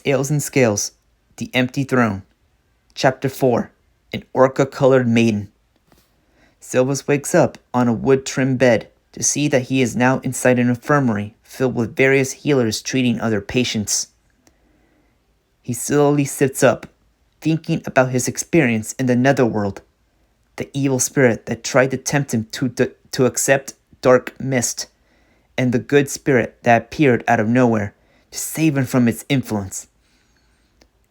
Scales and Scales, The Empty Throne. Chapter 4, An Orca-Colored Maiden. Silvus wakes up on a wood-trimmed bed to see that he is now inside an infirmary filled with various healers treating other patients. He slowly sits up, thinking about his experience in the netherworld, the evil spirit that tried to tempt him to accept dark mist, and the good spirit that appeared out of nowhere to save him from its influence.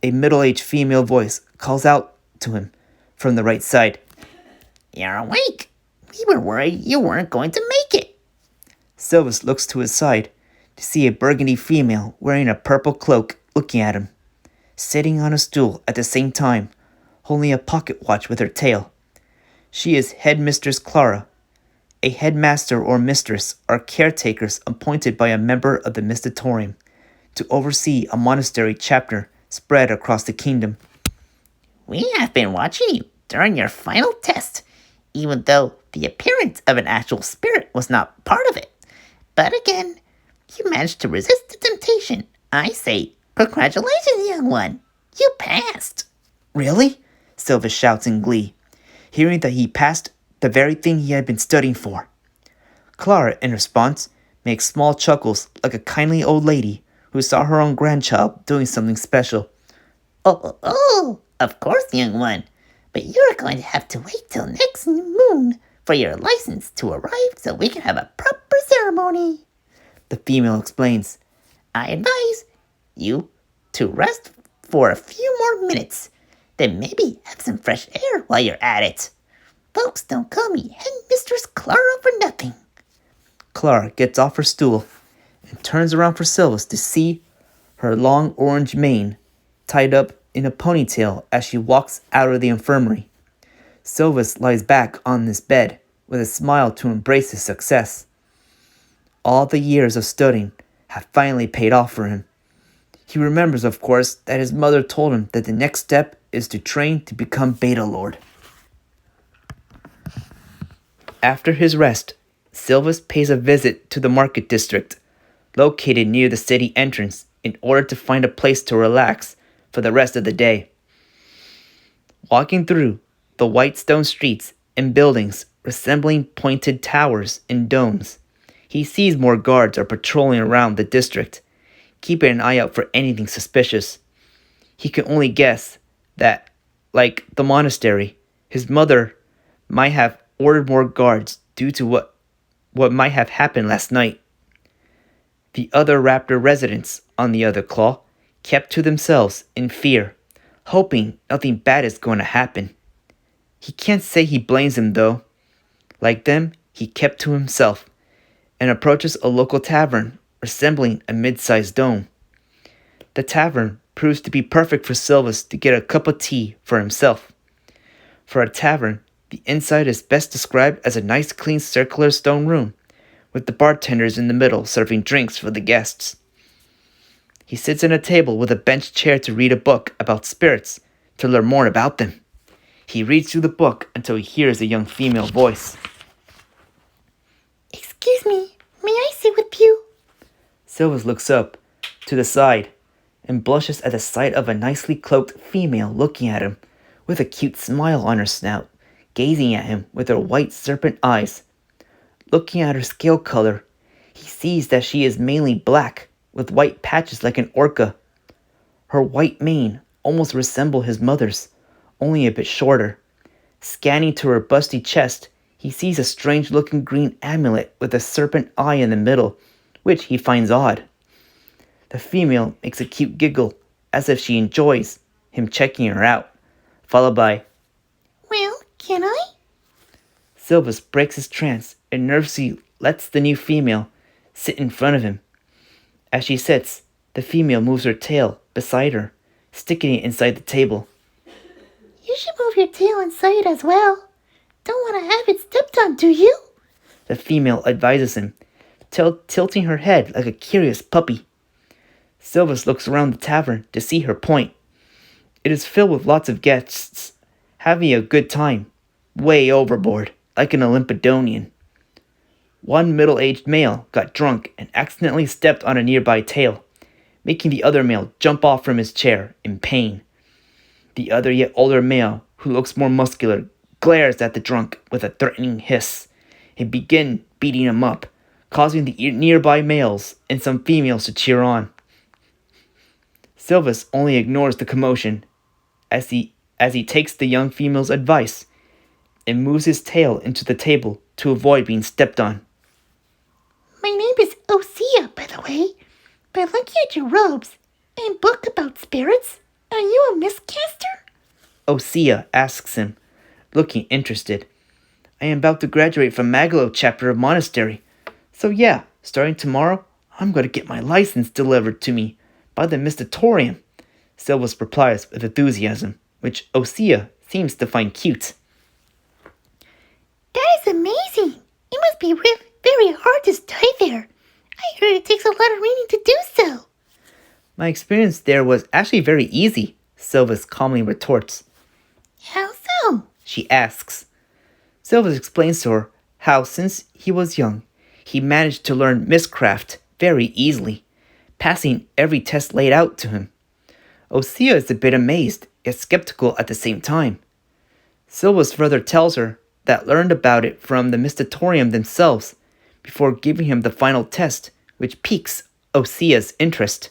A middle-aged female voice calls out to him from the right side. "You're awake. We were worried you weren't going to make it." Silvus looks to his side to see a burgundy female wearing a purple cloak looking at him, sitting on a stool at the same time, holding a pocket watch with her tail. She is Headmistress Clara. A headmaster or mistress are caretakers appointed by a member of the Mystatorium to oversee a monastery chapter spread across the kingdom. "We have been watching you during your final test, even though the appearance of an actual spirit was not part of it. But again, you managed to resist the temptation. I say, congratulations, young one. You passed." "Really?" Silvus shouts in glee, hearing that he passed the very thing he had been studying for. Clara, in response, makes small chuckles like a kindly old lady who saw her own grandchild doing something special. Oh, of course, young one. But you're going to have to wait till next moon for your license to arrive so we can have a proper ceremony," the female explains. "I advise you to rest for a few more minutes, then maybe have some fresh air while you're at it. Folks don't call me Headmistress Clara for nothing." Clara gets off her stool and turns around for Silvus to see her long orange mane tied up in a ponytail as she walks out of the infirmary. Silvus lies back on this bed with a smile to embrace his success. All the years of studying have finally paid off for him. He remembers, of course, that his mother told him that the next step is to train to become Beta Lord. After his rest, Silvus pays a visit to the market district, located near the city entrance, in order to find a place to relax for the rest of the day. Walking through the white stone streets and buildings resembling pointed towers and domes, he sees more guards are patrolling around the district, keeping an eye out for anything suspicious. He can only guess that, like the monastery, his mother might have ordered more guards due to what might have happened last night. The other raptor residents, on the other claw, kept to themselves in fear, hoping nothing bad is going to happen. He can't say he blames them, though. Like them, he kept to himself and approaches a local tavern resembling a mid-sized dome. The tavern proves to be perfect for Silvus to get a cup of tea for himself. For a tavern, the inside is best described as a nice clean circular stone room, with the bartenders in the middle serving drinks for the guests. He sits at a table with a bench chair to read a book about spirits to learn more about them. He reads through the book until he hears a young female voice. "Excuse me, may I sit with you?" Silvus looks up to the side and blushes at the sight of a nicely cloaked female looking at him with a cute smile on her snout, gazing at him with her white serpent eyes. Looking at her scale color, he sees that she is mainly black with white patches like an orca. Her white mane almost resembles his mother's, only a bit shorter. Scanning to her busty chest, he sees a strange-looking green amulet with a serpent eye in the middle, which he finds odd. The female makes a cute giggle, as if she enjoys him checking her out, followed by, "Well, can I?" Silvus breaks his trance and nervously lets the new female sit in front of him. As she sits, the female moves her tail beside her, sticking it inside the table. "You should move your tail inside as well. Don't want to have it stepped on, do you?" The female advises him, tilting her head like a curious puppy. Silvus looks around the tavern to see her point. It is filled with lots of guests, having a good time, way overboard, like an Olympidonian. One middle-aged male got drunk and accidentally stepped on a nearby tail, making the other male jump off from his chair in pain. The other yet older male, who looks more muscular, glares at the drunk with a threatening hiss and begin beating him up, causing the nearby males and some females to cheer on. Silvus only ignores the commotion as he takes the young female's advice and moves his tail into the table to avoid being stepped on. My name is Orca, by the way. By looking at your robes and book about spirits, are you a miscaster? Osea asks him, looking interested. I am about to graduate from Magalo chapter of monastery. So yeah, starting tomorrow, I'm going to get my license delivered to me by the Mystatorium. Silvus replies with enthusiasm, which Osea seems to find cute. That is amazing. It must be very hard to study there. I heard it takes a lot of reading to do so. My experience there was actually very easy, Silvus calmly retorts. How so? She asks. Silvus explains to her how, since he was young, he managed to learn mistcraft very easily, passing every test laid out to him. Osea is a bit amazed, yet skeptical at the same time. Silvus further tells her that learned about it from the Mystatorium themselves before giving him the final test, which piques Osea's interest.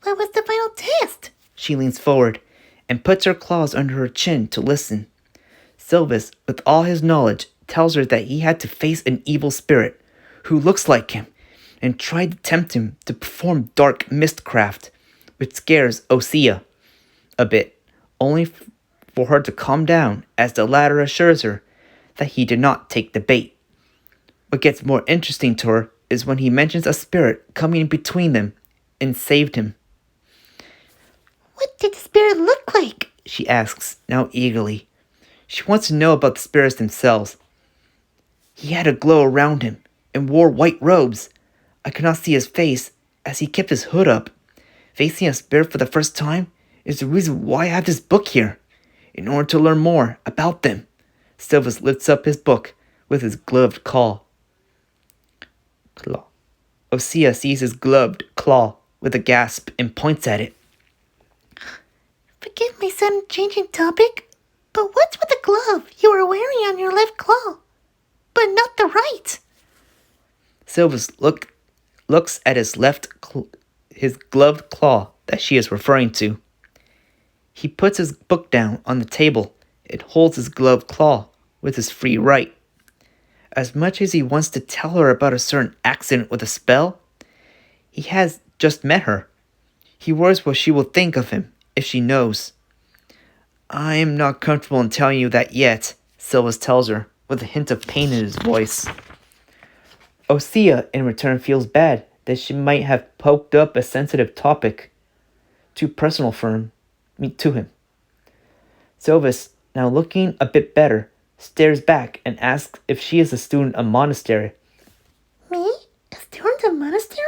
What was the final test? She leans forward and puts her claws under her chin to listen. Silvus, with all his knowledge, tells her that he had to face an evil spirit who looks like him and tried to tempt him to perform dark mistcraft, which scares Osea a bit, only for her to calm down as the latter assures her that he did not take the bait. What gets more interesting to her is when he mentions a spirit coming in between them and saved him. What did the spirit look like? She asks, now eagerly. She wants to know about the spirits themselves. He had a glow around him and wore white robes. I could not see his face as he kept his hood up. Facing a spirit for the first time is the reason why I have this book here, in order to learn more about them. Silvus lifts up his book with his gloved claw. Osea sees his gloved claw with a gasp and points at it. Forgive my sudden changing topic, but what's with the glove you are wearing on your left claw, but not the right? Silvus looks at his gloved claw that she is referring to. He puts his book down on the table and holds his gloved claw with his free right. As much as he wants to tell her about a certain accident with a spell, he has just met her. He worries what she will think of him if she knows. I am not comfortable in telling you that yet, Silvus tells her, with a hint of pain in his voice. Osea, in return, feels bad that she might have poked up a sensitive topic, too personal to him. Silvus, now looking a bit better, stares back and asks if she is a student of monastery. Me? A student of monastery?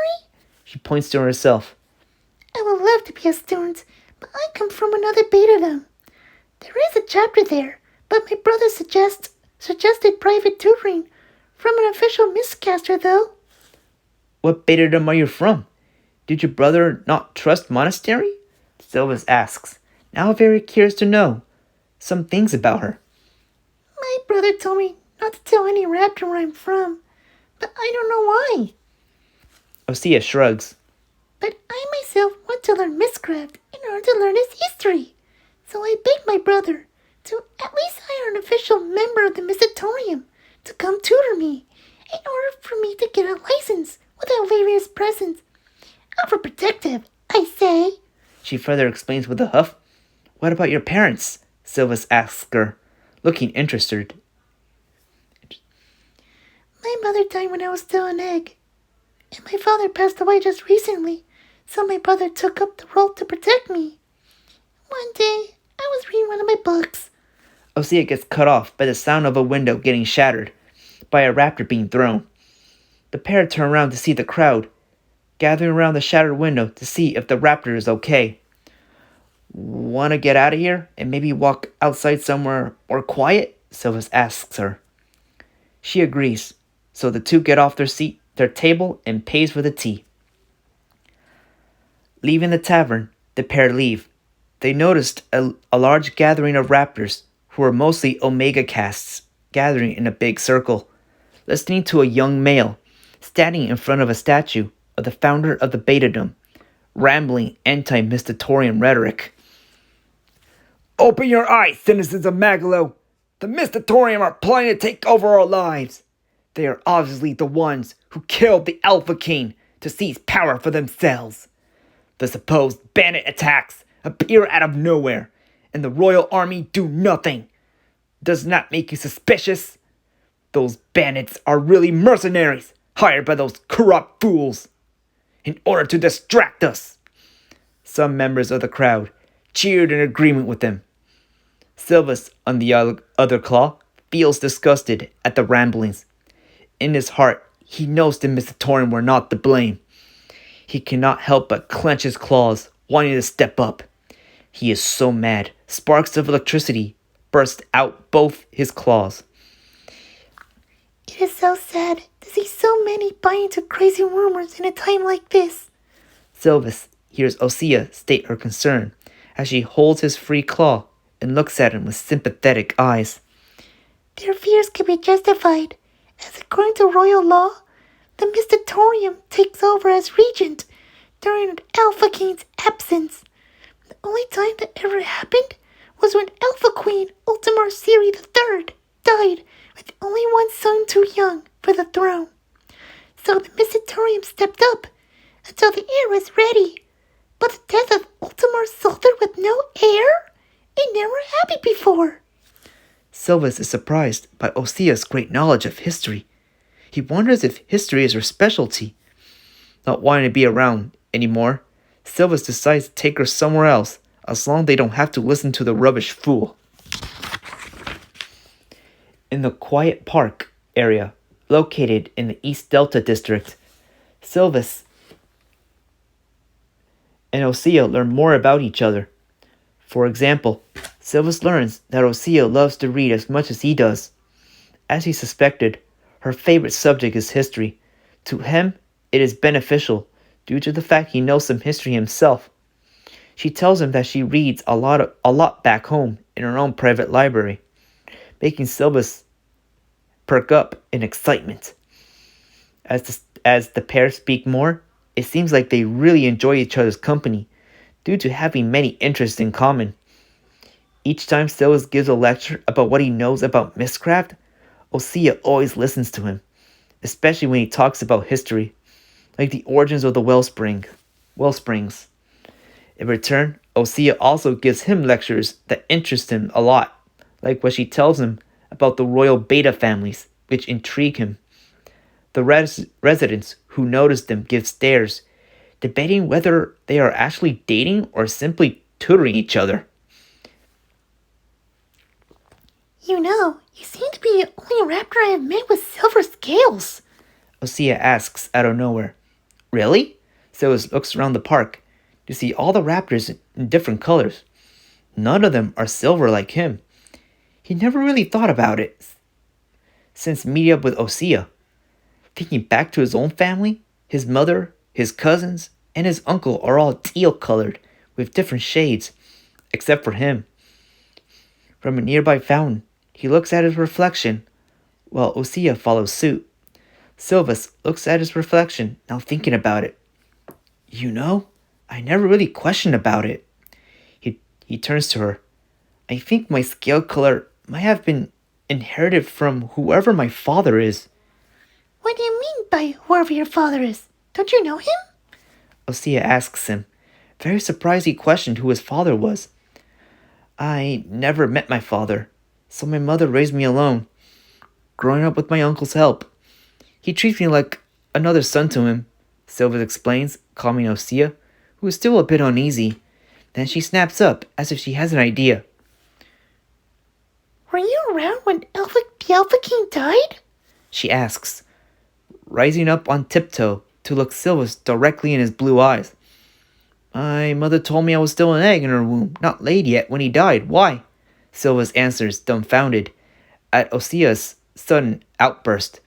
She points to herself. I would love to be a student, but I come from another Betadom. There is a chapter there, but my brother suggested private tutoring from an official miscaster, though. What Betadom are you from? Did your brother not trust monastery? Silvus asks, now very curious to know some things about her. My brother told me not to tell any raptor where I'm from, but I don't know why. Osea shrugs. But I myself want to learn Mistcraft in order to learn its history. So I begged my brother to at least hire an official member of the Mystatorium to come tutor me in order for me to get a license without leaving his presence. Overprotective, I say. She further explains with a huff. What about your parents? Silvus asks her, looking interested. My mother died when I was still an egg, and my father passed away just recently, so my brother took up the role to protect me. One day, I was reading one of my books. Osea gets cut off by the sound of a window getting shattered, by a raptor being thrown. The pair turn around to see the crowd, gathering around the shattered window to see if the raptor is okay. Want to get out of here and maybe walk outside somewhere more quiet? Silvus asks her. She agrees, so the two get off their table and pays for the tea. Leaving the tavern, the pair leave. They noticed a large gathering of raptors, who were mostly Omega castes, gathering in a big circle, listening to a young male standing in front of a statue of the founder of the Betadom, rambling anti-Mystatorian rhetoric. Open your eyes, citizens of Magalo! The Mystatorium are planning to take over our lives! They are obviously the ones who killed the Alpha King to seize power for themselves. The supposed bandit attacks appear out of nowhere, and the royal army do nothing. Does not make you suspicious? Those bandits are really mercenaries hired by those corrupt fools in order to distract us. Some members of the crowd cheered in agreement with them. Silvus, on the other claw, feels disgusted at the ramblings. In his heart, he knows the Mystatorium were not to blame. He cannot help but clench his claws, wanting to step up. He is so mad, sparks of electricity burst out both his claws. It is so sad to see so many buy into crazy rumors in a time like this. Silvus hears Osea state her concern as she holds his free claw and looks at him with sympathetic eyes. Their fears can be justified, as according to royal law, the Mystatorium takes over as regent during Alpha King's absence. The only time that ever happened was when Alpha Queen Ultimar Siri III died with only one son too young for the throne. So the Mystatorium stepped up until the heir was ready. But the death of Ultimar Sultan with no heir? It never happened before. Silvus is surprised by Osea's great knowledge of history. He wonders if history is her specialty. Not wanting to be around anymore, Silvus decides to take her somewhere else, as long as they don't have to listen to the rubbish fool. In the quiet park area, located in the East Delta district, Silvus and Osea learn more about each other. For example, Silvus learns that Osea loves to read as much as he does. As he suspected, her favorite subject is history. To him, it is beneficial due to the fact he knows some history himself. She tells him that she reads a lot back home in her own private library, making Silvus perk up in excitement. As the pair speak more, it seems like they really enjoy each other's company due to having many interests in common. Each time Silvus gives a lecture about what he knows about Mistcraft, Osea always listens to him, especially when he talks about history, like the origins of the wellsprings. In return, Osea also gives him lectures that interest him a lot, like what she tells him about the royal beta families, which intrigue him. The residents who notice them give stares, debating whether they are actually dating or simply tutoring each other. You know, you seem to be the only raptor I have met with silver scales. Osea asks out of nowhere. Really? Silvus looks around the park to see all the raptors in different colors. None of them are silver like him. He never really thought about it since meeting up with Osea. Thinking back to his own family, his mother, his cousins, and his uncle are all teal colored with different shades, except for him. From a nearby fountain, he looks at his reflection, while Osea follows suit. Silvus looks at his reflection, now thinking about it. You know, I never really questioned about it. He turns to her. I think my scale color might have been inherited from whoever my father is. What do you mean by whoever your father is? Don't you know him? Osea asks him, very surprised he questioned who his father was. I never met my father, so my mother raised me alone, growing up with my uncle's help. He treats me like another son to him, Silvus explains, calming Osea, who is still a bit uneasy. Then she snaps up as if she has an idea. Were you around when the Alpha King died? She asks, rising up on tiptoe to look Silvus directly in his blue eyes. My mother told me I was still an egg in her womb, not laid yet when he died. Why? Silvus answers, dumbfounded at Osea's sudden outburst.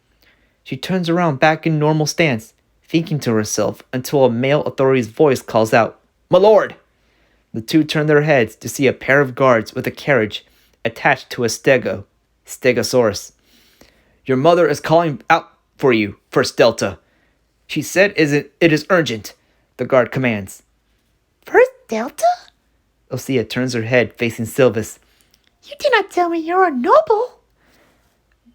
She turns around back in normal stance, thinking to herself until a male authority's voice calls out. My lord! The two turn their heads to see a pair of guards with a carriage attached to a stegosaurus. Your mother is calling out for you, First Delta. She said it is urgent, the guard commands. First Delta? Osea turns her head facing Silvus. You did not tell me you're a noble.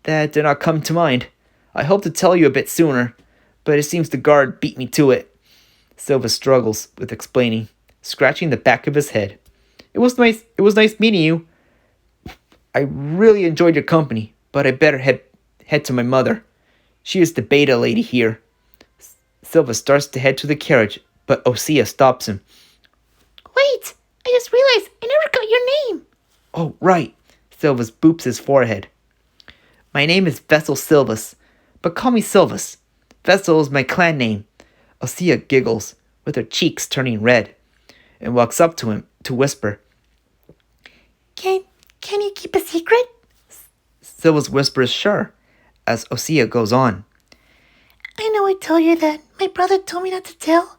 That did not come to mind. I hoped to tell you a bit sooner, but it seems the guard beat me to it. Silvus struggles with explaining, scratching the back of his head. It was nice meeting you. I really enjoyed your company, but I better head to my mother. She is the beta lady here. Silvus starts to head to the carriage, but Osea stops him. Wait, I just realized I never got your name. Oh, right. Silvus boops his forehead. My name is Vessel Silvus, but call me Silvus. Vessel is my clan name. Osea giggles, with her cheeks turning red, and walks up to him to whisper. Can you keep a secret? Silvus whispers sure, as Osea goes on. I know I told you that my brother told me not to tell,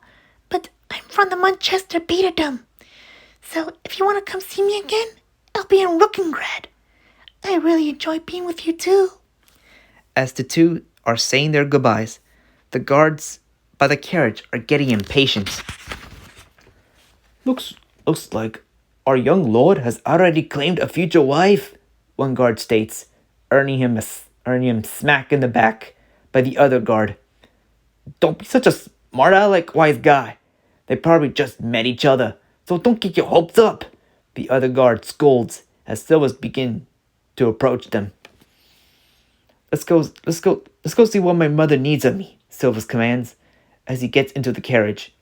but I'm from the Manchester Betadom. So if you want to come see me again, I'll be in Rookengrad. I really enjoy being with you too. As the two are saying their goodbyes, the guards by the carriage are getting impatient. Looks like our young lord has already claimed a future wife, one guard states, earning him smack in the back by the other guard. Don't be such a smart aleck, wise guy. They probably just met each other, so don't get your hopes up, the other guard scolds as Silvus begins to approach them. Let's go see what my mother needs of me, Silvus commands, as he gets into the carriage.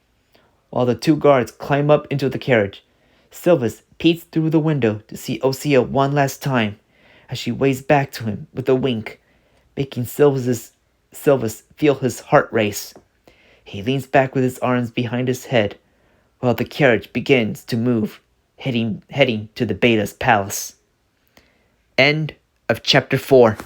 While the two guards climb up into the carriage, Silvus peeks through the window to see Osea one last time as she waves back to him with a wink, making Silvus feel his heart race. He leans back with his arms behind his head while the carriage begins to move, heading to the Beta's palace. End of chapter 4.